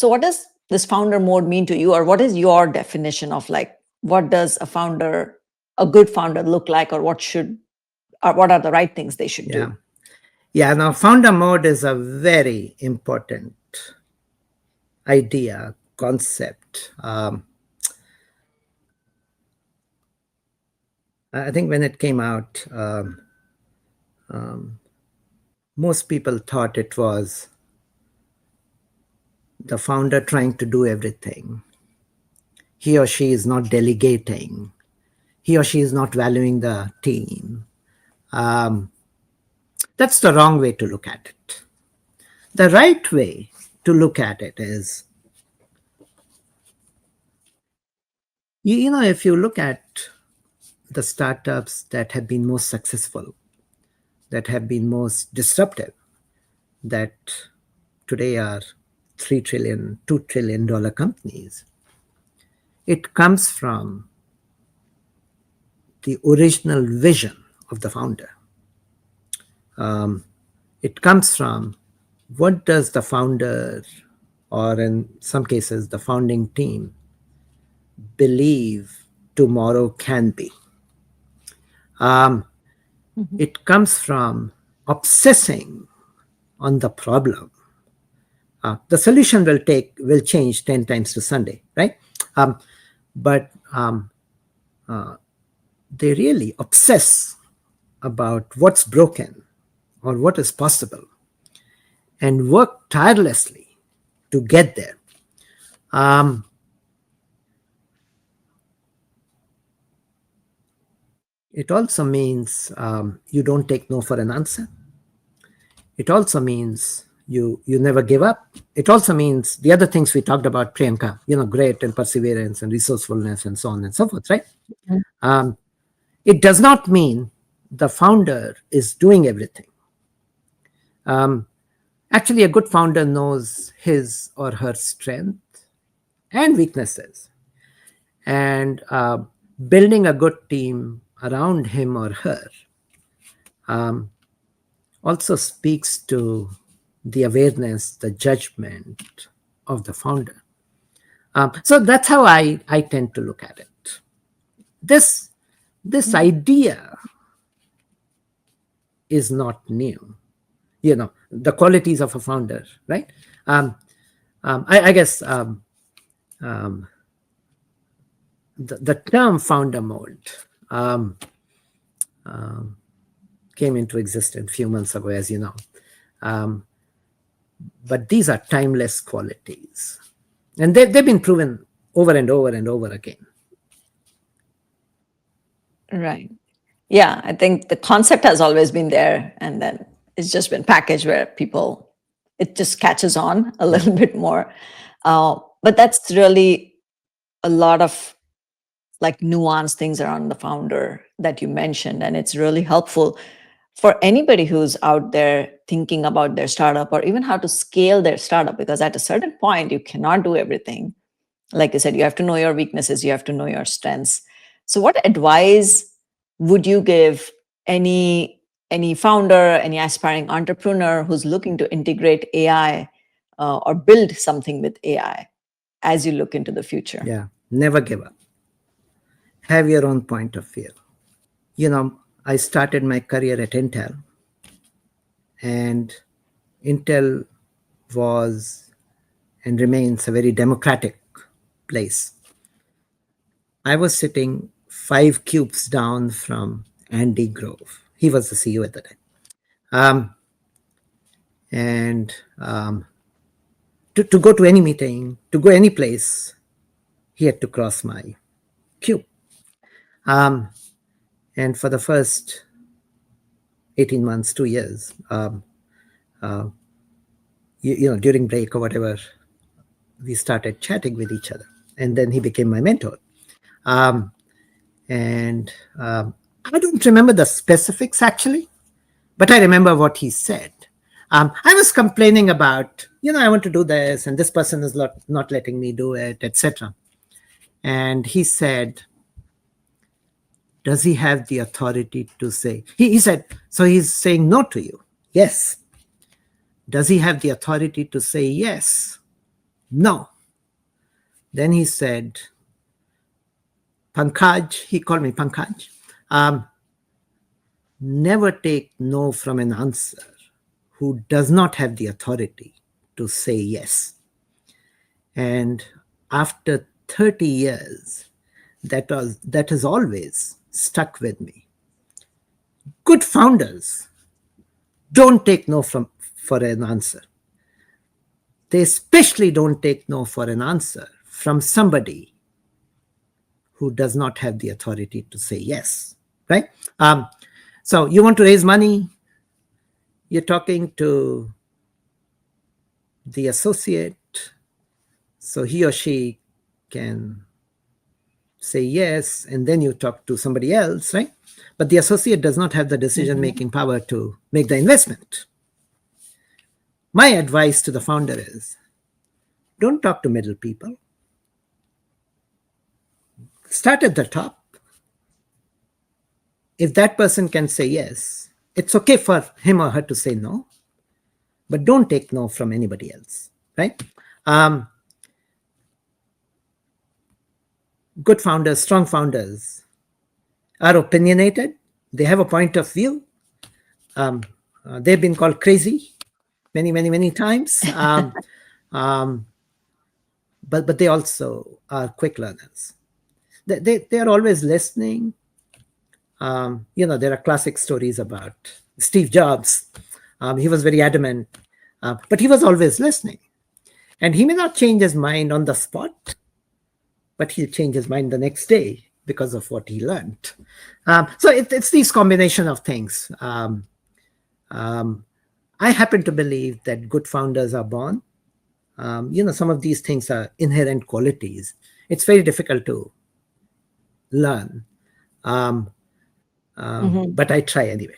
So what does this founder mode mean to you, or what is your definition of like, what does a good founder look like, or what are the right things they should do? Yeah, now founder mode is a very important idea, concept. I think when it came out, most people thought it was the founder trying to do everything. He or she is not delegating. He or she is not valuing the team. That's the wrong way to look at it. The right way to look at it is, if you look at the startups that have been most successful, that have been most disruptive, that today are $3 trillion, $2 trillion companies, it comes from the original vision of the founder. It comes from what does the founder, or in some cases the founding team, believe tomorrow can be. It comes from obsessing on the problem. The solution will change 10 times to Sunday, right? But they really obsess about what's broken or what is possible and work tirelessly to get there. It also means you don't take no for an answer. It also means you never give up. It also means the other things we talked about, Priyanka, grit and perseverance and resourcefulness and so on and so forth, right? Mm-hmm. It does not mean the founder is doing everything. Actually, a good founder knows his or her strength and weaknesses. And building a good team around him or her also speaks to the awareness, the judgment of the founder. So that's how I tend to look at it. This idea is not new. The qualities of a founder, right? I guess the term founder mode came into existence a few months ago, as you know. But these are timeless qualities. And they've been proven over and over and over again. Right. Yeah, I think the concept has always been there, and then it's just been packaged where it just catches on a little bit more. But that's really a lot of like nuanced things around the founder that you mentioned. And it's really helpful for anybody who's out there thinking about their startup or even how to scale their startup, because at a certain point, you cannot do everything. Like I said, you have to know your weaknesses, you have to know your strengths. So what advice would you give any founder, any aspiring entrepreneur who's looking to integrate AI or build something with AI as you look into the future? Yeah, never give up. Have your own point of view. I started my career at Intel, and Intel was and remains a very democratic place. I was sitting 5 cubes down from Andy Grove. He was the CEO at the time. To go to any meeting, to go any place, he had to cross my cube. And for the first 18 months, 2 years, during break or whatever, we started chatting with each other. And then he became my mentor. I don't remember the specifics, actually, but I remember what he said. I was complaining about, I want to do this, and this person is not letting me do it, etc. And he said, does he have the authority to say? He said, so he's saying no to you? Yes. Does he have the authority to say yes? No. Then he said, Pankaj, he called me Pankaj, um, never take no from an answer who does not have the authority to say yes. And after 30 years, that has always stuck with me. Good founders don't take no from for an answer. They especially don't take no for an answer from somebody who does not have the authority to say yes, right? So you want to raise money, you're talking to the associate, so he or she can say yes, and then you talk to somebody else, right? But the associate does not have the decision-making power to make the investment. My advice to the founder is, don't talk to middle people. Start at the top. If that person can say yes, it's okay for him or her to say no, but don't take no from anybody else, right? Good founders, strong founders are opinionated. They have a point of view. They've been called crazy many times. But they also are quick learners. They are always listening. There are classic stories about Steve Jobs. He was very adamant, but he was always listening. And he may not change his mind on the spot, but he'll change his mind the next day because of what he learned. So it's these combination of things. I happen to believe that good founders are born. Some of these things are inherent qualities. It's very difficult to learn. But I try anyway.